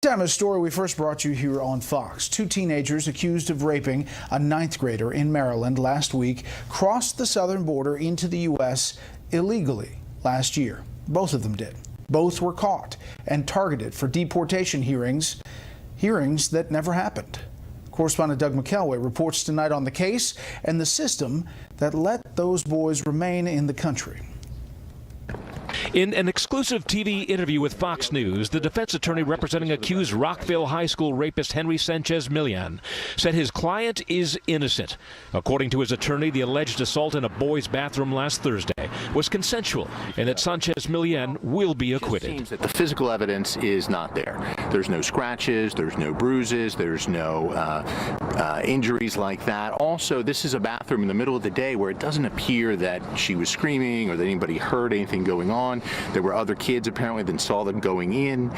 Time, a story we first brought you here on Fox. Two teenagers accused of raping a 9th grader in Maryland last week crossed the southern border into the U.S. illegally last year. Both of them did. Both were caught and targeted for deportation hearings that never happened. Correspondent Doug McElway reports tonight on the case and the system that let those boys remain in the country. In an exclusive TV interview with Fox News, the defense attorney representing accused Rockville High School rapist Henry Sanchez-Milian said his client is innocent. According to his attorney, the alleged assault in a boy's bathroom last Thursday was consensual and that Sanchez-Milian will be acquitted. It seems that the physical evidence is not there. There's no scratches, there's no bruises, there's no injuries like that. Also, this is a bathroom in the middle of the day where it doesn't appear that she was screaming or that anybody heard anything going on. There were other kids apparently that saw them going in.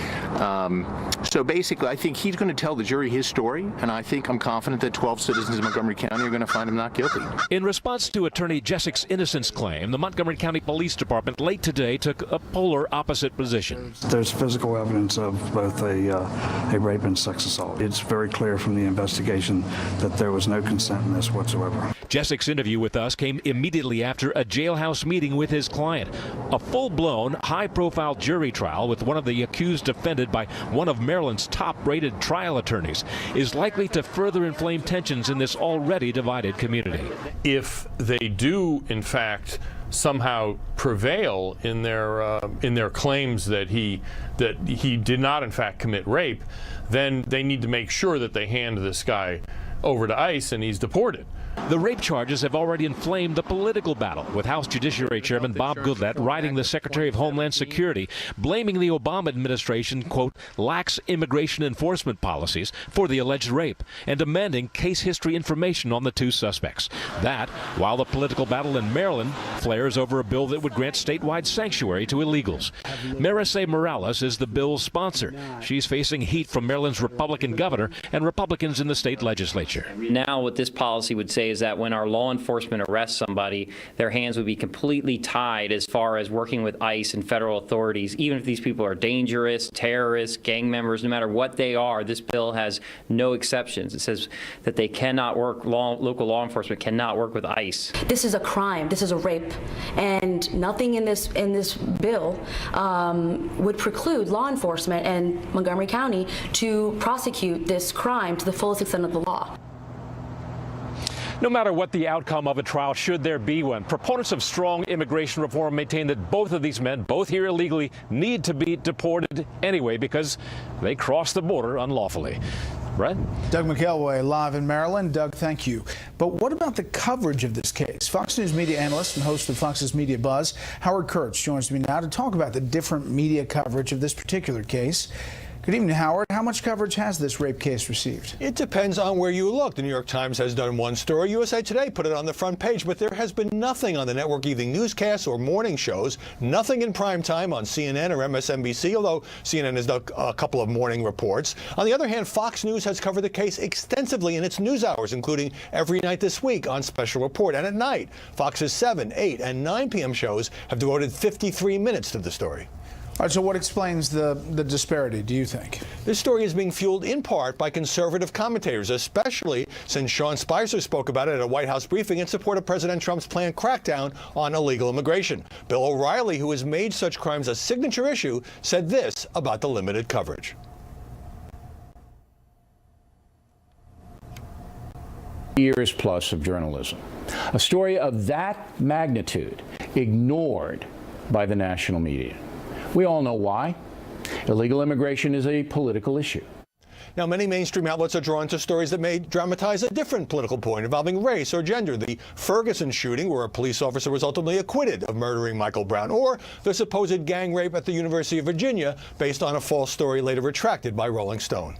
So basically, I think he's going to tell the jury his story, and I'm confident that 12 citizens in Montgomery County are going to find him not guilty. In response to Attorney Jessic's innocence claim, the Montgomery County Police Department late today took a polar opposite position. There's physical evidence of both a rape and sex assault. It's very clear from the investigation that there was no consent in this whatsoever. Jessic's interview with us came immediately after a jailhouse meeting with his client. A full-blown, high-profile jury trial with one of the accused defended by one of Maryland's top-rated trial attorneys is likely to further inflame tensions in this already divided community. If they do, in fact, somehow prevail in their claims that he did not, in fact, commit rape, then they need to make sure that they hand this guy over to ICE and he's deported. The rape charges have already inflamed the political battle, with House Judiciary Chairman Bob Goodlatte writing the Secretary of Homeland Security, blaming the Obama administration, quote, lacks immigration enforcement policies for the alleged rape, and demanding case history information on the two suspects. That, while the political battle in Maryland flares over a bill that would grant statewide sanctuary to illegals. Marisay Morales is the bill's sponsor. She's facing heat from Maryland's Republican governor and Republicans in the state legislature. Now what this policy would say is that when our law enforcement arrests somebody, their hands would be completely tied as far as working with ICE and federal authorities, even if these people are dangerous, terrorists, gang members, no matter what they are. This bill has no exceptions. It says that they cannot work, local law enforcement cannot work with ICE. This is a crime. This is a rape, and nothing in this bill would preclude law enforcement and Montgomery County to prosecute this crime to the fullest extent of the law. No matter what the outcome of a trial, should there be one, proponents of strong immigration reform maintain that both of these men, both here illegally, need to be deported anyway because they crossed the border unlawfully. Brett? Doug McElway live in Maryland. Doug, thank you. But what about the coverage of this case? Fox News media analyst and host of Fox's Media Buzz, Howard Kurtz, joins me now to talk about the different media coverage of this particular case. Good evening, Howard. How much coverage has this rape case received? It depends on where you look. The New York Times has done one story. USA Today put it on the front page, but there has been nothing on the network evening newscasts or morning shows, nothing in prime time on CNN or MSNBC, although CNN has done a couple of morning reports. On the other hand, Fox News has covered the case extensively in its news hours, including every night this week on Special Report. And at night, Fox's 7, 8, and 9 p.m. shows have devoted 53 minutes to the story. All right, so what explains the disparity, do you think? This story is being fueled in part by conservative commentators, especially since Sean Spicer spoke about it at a White House briefing in support of President Trump's planned crackdown on illegal immigration. Bill O'Reilly, who has made such crimes a signature issue, said this about the limited coverage. Years plus of journalism. A story of that magnitude ignored by the national media. We all know why. Illegal immigration is a political issue. Now, many mainstream outlets are drawn to stories that may dramatize a different political point involving race or gender. The Ferguson shooting, where a police officer was ultimately acquitted of murdering Michael Brown, or the supposed gang rape at the University of Virginia, based on a false story later retracted by Rolling Stone.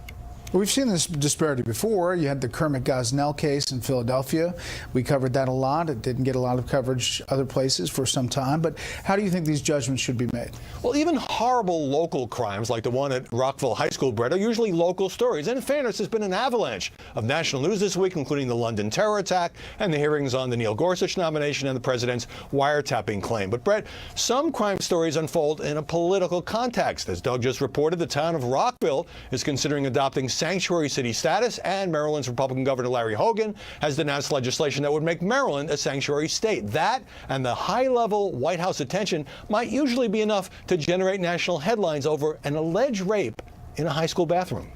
We've seen this disparity before. You had the Kermit Gosnell case in Philadelphia. We covered that a lot. It didn't get a lot of coverage other places for some time. But how do you think these judgments should be made? Well, even horrible local crimes like the one at Rockville High School, Bret, are usually local stories. And in fairness, there's been an avalanche of national news this week, including the London terror attack and the hearings on the Neil Gorsuch nomination and the president's wiretapping claim. But Bret, some crime stories unfold in a political context. As Doug just reported, the town of Rockville is considering adopting sanctuary city status, and Maryland's Republican Governor Larry Hogan has denounced legislation that would make Maryland a sanctuary state. That and the high-level White House attention might usually be enough to generate national headlines over an alleged rape in a high school bathroom.